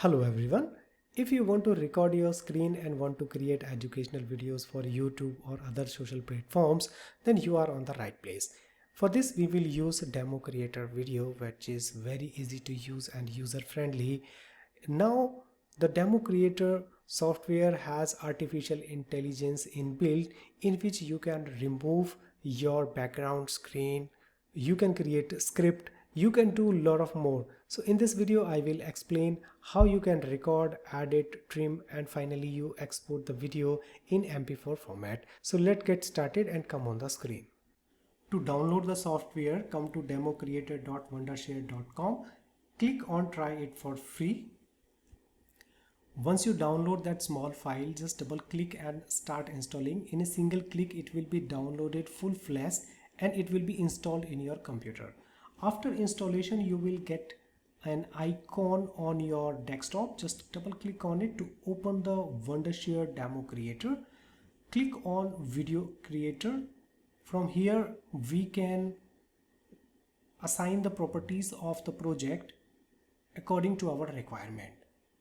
Hello everyone. If you want to record your screen and want to create educational videos for YouTube or other social platforms, then you are on the right place. For this we will use a demo creator video, which is very easy to use and user friendly. Now the demo creator software has artificial intelligence inbuilt, in which you can remove your background screen, you can create a script, you can do a lot of more. So in this video I will explain how you can record, edit, trim, and finally you export the video in MP4 format. So let's get started and come on the screen. To download the software, come to democreator.wondershare.com, click on try it for free. Once you download that small file, just double click and start installing. In a single click it will be downloaded full-fledged and it will be installed in your computer. After installation you will get an icon on your desktop. Just double click on it to open the Wondershare demo creator. Click on video creator. From here we can assign the properties of the project according to our requirement.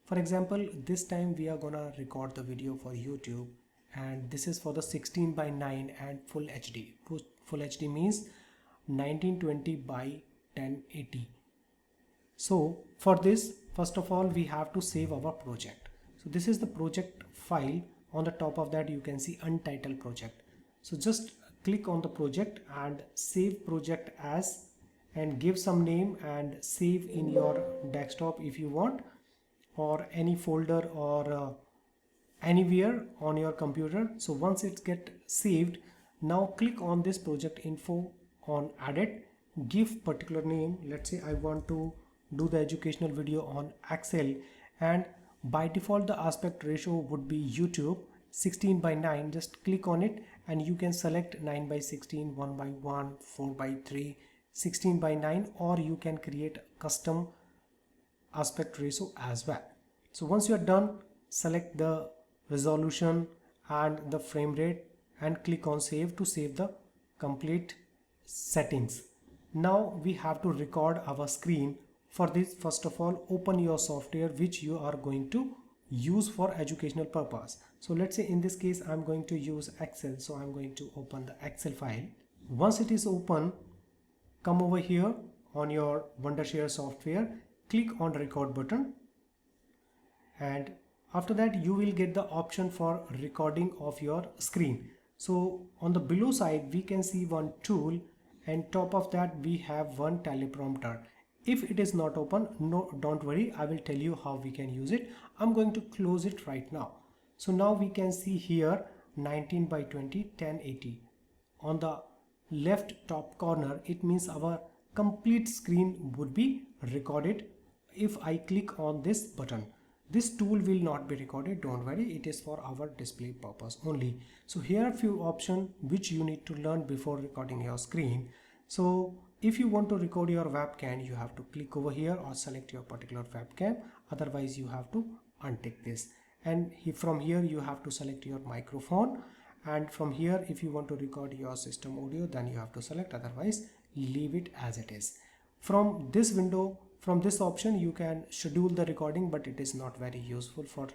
For example, this time we are gonna record the video for YouTube, and this is for the 16:9 and full HD. Full HD means 1920 by 1080. So for this, first of all we have to save our project. So this is the project file. On the top of that you can see Untitled Project. So just click on the project and save project as, and give some name and save in your desktop if you want, or any folder, or anywhere on your computer. So once it's get saved, now click on this project info on edit, give particular name. Let's say I want to do the educational video on Excel, and by default the aspect ratio would be YouTube 16:9. Just click on it and you can select 9:16, 1:1, 4:3, 16:9, or you can create custom aspect ratio as well. So once you are done, select the resolution and the frame rate and click on save to save the complete settings. Now we have to record our screen. For this, first of all, open your software which you are going to use for educational purpose. So let's say in this case I'm going to use Excel, so I'm going to open the Excel file. Once it is open, come over here on your Wondershare software, click on record button, and after that you will get the option for recording of your screen. So on the below side we can see one tool, and top of that we have one teleprompter. If it is not open, no, don't worry, I will tell you how we can use it. I'm going to close it right now. So now we can see here 19:20, 1080 on the left top corner. It means our complete screen would be recorded. If I click on this button, this tool will not be recorded, don't worry, it is for our display purpose only. So here are few options which you need to learn before recording your screen. So if you want to record your webcam, you have to click over here or select your particular webcam, otherwise you have to untick this, and from here you have to select your microphone, and from here if you want to record your system audio, then you have to select, otherwise leave it as it is. From this window, from this option you can schedule the recording, but it is not very useful for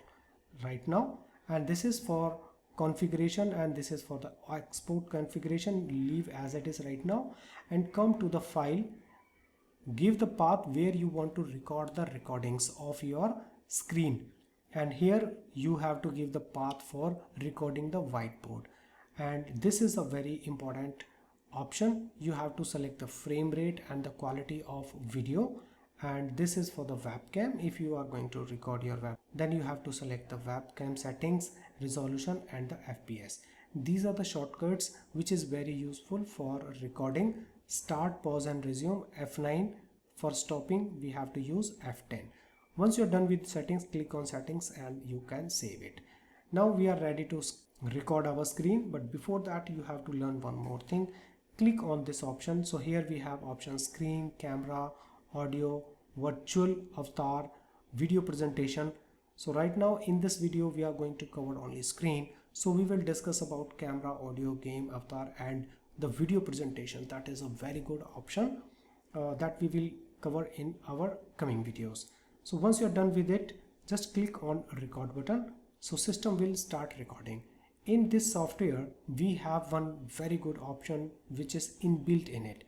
right now. And this is for configuration, and this is for the export configuration. Leave as it is right now, and come to the file, give the path where you want to record the recordings of your screen, and here you have to give the path for recording the whiteboard. And this is a very important option. You have to select the frame rate and the quality of video, and this is for the webcam. If you are going to record your web, then you have to select the webcam settings, resolution, and the FPS. These are the shortcuts which is very useful for recording. Start, pause, and resume. F9 for stopping, we have to use F10. Once you're done with settings, click on settings and you can save it. Now we are ready to record our screen, but before that you have to learn one more thing. Click on this option. So here we have options: screen, camera, audio, virtual avatar, video presentation. So right now in this video we are going to cover only screen, so we will discuss about camera, audio, game, avatar, and the video presentation. That is a very good option that we will cover in our coming videos. So once you're done with it, just click on record button. So system will start recording. In this software we have one very good option which is inbuilt in it.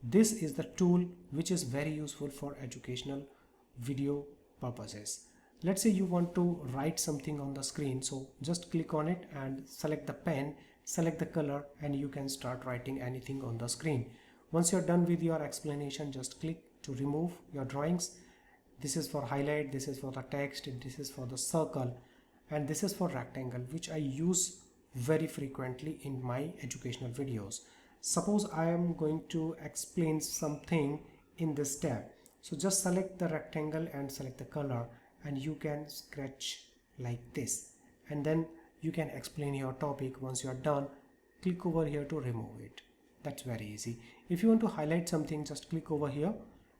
This is the tool which is very useful for educational video purposes. Let's say you want to write something on the screen, so just click on it and select the pen, select the color, and you can start writing anything on the screen. Once you're done with your explanation, just click to remove your drawings. This is for highlight, this is for the text, this is for the circle, and this is for rectangle, which I use very frequently in my educational videos. Suppose I am going to explain something in this tab, so just select the rectangle and select the color, and you can scratch like this, and then you can explain your topic. Once you are done, click over here to remove it. That's very easy. If you want to highlight something, just click over here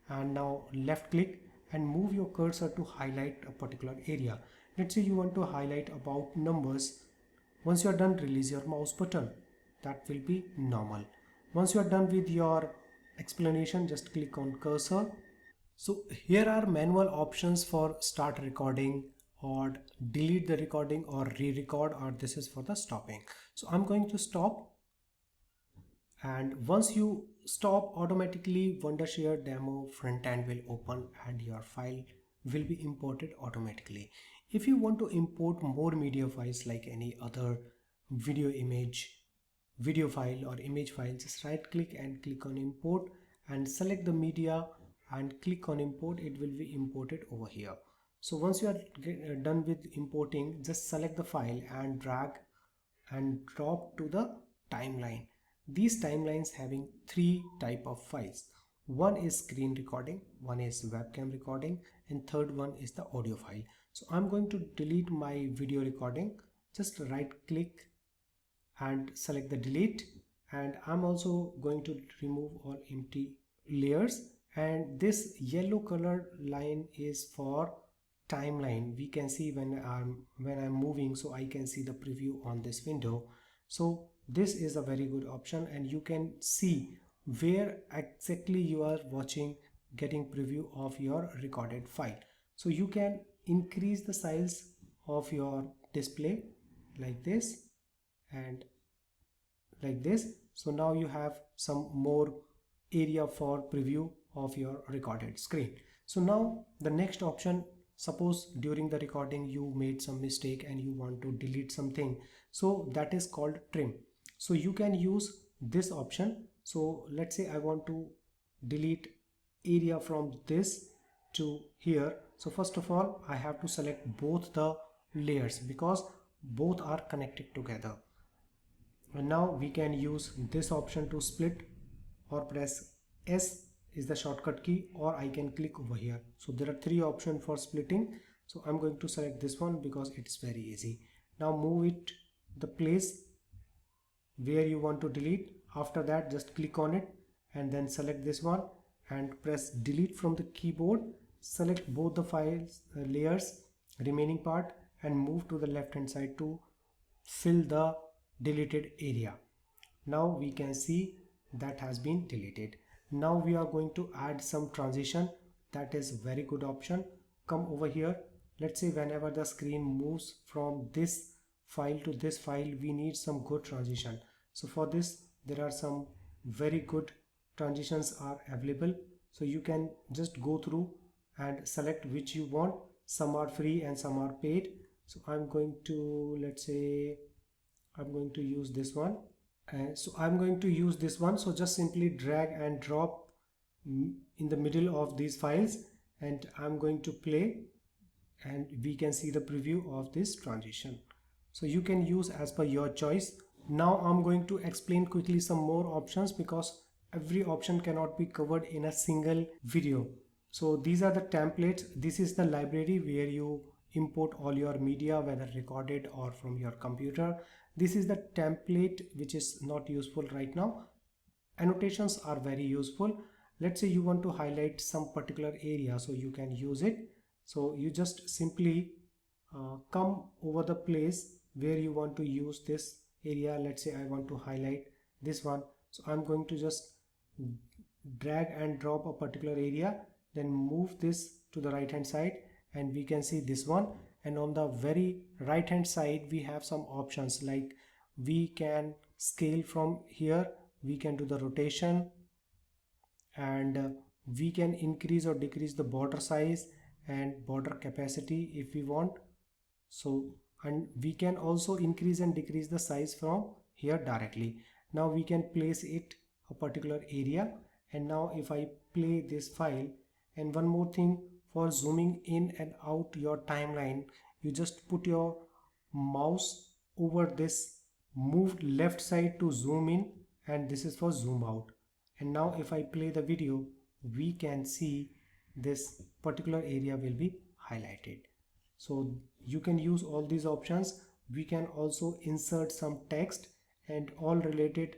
and now left click and move your cursor to highlight a particular area. Let's say you want to highlight about numbers. Once you are done, release your mouse button. That will be normal. Once you are done with your explanation, just click on cursor. So here are manual options for start recording or delete the recording or re-record, or this is for the stopping. So I'm going to stop, and once you stop, automatically Wondershare demo front end will open and your file will be imported automatically. If you want to import more media files like any other video file or image file, just right click and click on import and select the media and click on import. It will be imported over here. So once you are done with importing, just select the file and drag and drop to the timeline. These timelines having three type of files. One is screen recording, one is webcam recording, and third one is the audio file. So I'm going to delete my video recording. Just right click and select the delete, and I'm also going to remove all empty layers, and this yellow color line is for timeline. We can see when I'm moving, so I can see the preview on this window. So this is a very good option, and you can see where exactly you are watching, getting preview of your recorded file. So you can increase the size of your display like this and like this. So now you have some more area for preview of your recorded screen. So now the next option, suppose during the recording you made some mistake and you want to delete something, so that is called trim. So you can use this option. So let's say I want to delete area from this to here. So first of all, I have to select both the layers because both are connected together. And now we can use this option to split, or press S is the shortcut key, or I can click over here. So there are three options for splitting. So I'm going to select this one because it's very easy. Now move it the place where you want to delete. After that, just click on it and then select this one and press delete from the keyboard. Select both the files layers remaining part and move to the left hand side to fill the deleted area. Now we can see that has been deleted. Now we are going to add some transition. That is very good option. Come over here. Let's say whenever the screen moves from this file to this file, we need some good transition. So for this, there are some very good transitions are available. So you can just go through and select which you want. Some are free and some are paid. So I'm going to, let's say I'm going to use this one. So I'm going to use this one. So just simply drag and drop in the middle of these files, and I'm going to play, and we can see the preview of this transition. So you can use as per your choice. Now I'm going to explain quickly some more options because every option cannot be covered in a single video. So these are the templates. This is the library where you import all your media, whether recorded or from your computer. This is the template which is not useful right now. Annotations are very useful. Let's say you want to highlight some particular area, so you can use it. So you just simply come over the place where you want to use this area. Let's say I want to highlight this one. So I'm going to just drag and drop a particular area, then move this to the right hand side and we can see this one. And on the very right hand side we have some options, like we can scale from here, we can do the rotation, and we can increase or decrease the border size and border capacity if we want. So, and we can also increase and decrease the size from here directly. Now we can place it a particular area. And now if I play this file, and one more thing, for zooming in and out your timeline, you just put your mouse over this moved left side to zoom in, and this is for zoom out. And now if I play the video, we can see this particular area will be highlighted. So you can use all these options. We can also insert some text and all related.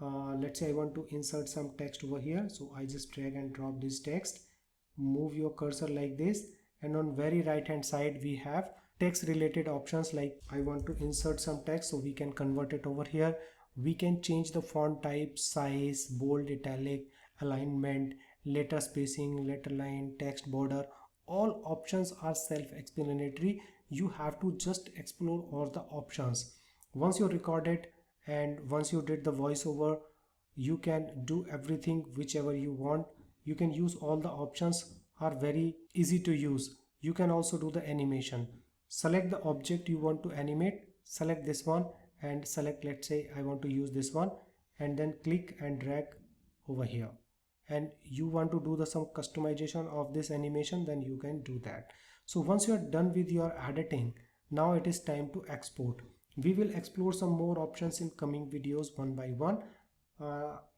Let's say I want to insert some text over here, so I just drag and drop this text, move your cursor like this, and on very right hand side we have text related options, like I want to insert some text, so we can convert it over here. We can change the font type, size, bold, italic, alignment, letter spacing, letter line, text border. All options are self-explanatory. You have to just explore all the options. Once you record it and once you did the voiceover, you can do everything whichever you want. You can use all the options, are very easy to use. You can also do the animation. Select the object you want to animate, select this one and select, let's say I want to use this one, and then click and drag over here. And you want to do some customization of this animation, then you can do that. So once you are done with your editing, now it is time to export. We will explore some more options in coming videos one by one.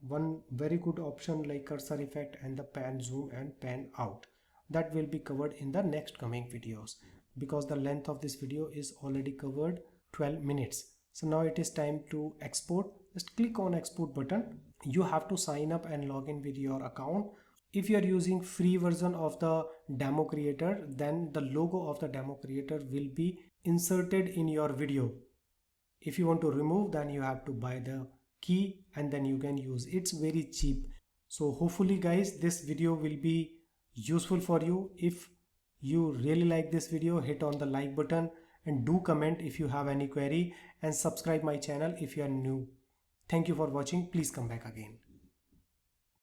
One very good option like cursor effect and the pan zoom and pan out, that will be covered in the next coming videos, because the length of this video is already covered 12 minutes. So now it is time to export. Just click on export button. You have to sign up and log in with your account. If you are using free version of the demo creator, then the logo of the demo creator will be inserted in your video. If you want to remove, then you have to buy the key and then you can use. It's very cheap. So hopefully guys, this video will be useful for you. If you really like this video, hit on the like button and do comment if you have any query, and subscribe my channel if you are new. Thank you for watching. Please come back again.